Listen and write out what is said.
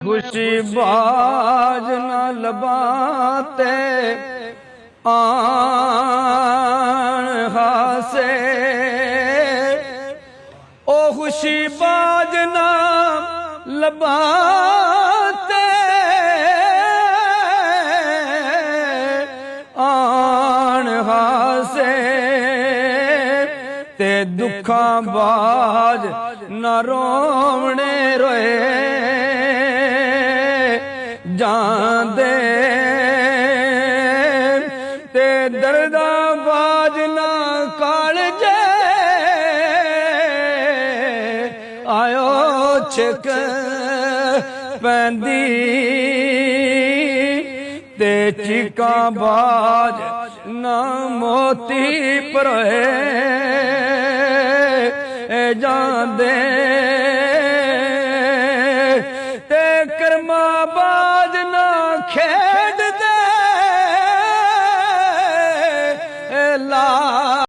खुशी बाज न लबाते आन हासे ओ खुशी बाज न लबाते आन हासे ते दुखा बाज न रोवने रोए जांदे ते दर्दा बाज ना कालजे आयो छिक पैंदी ते चीका बाज ना मोती परोए जांदे ते कर्मा बाज ना खेड दे ला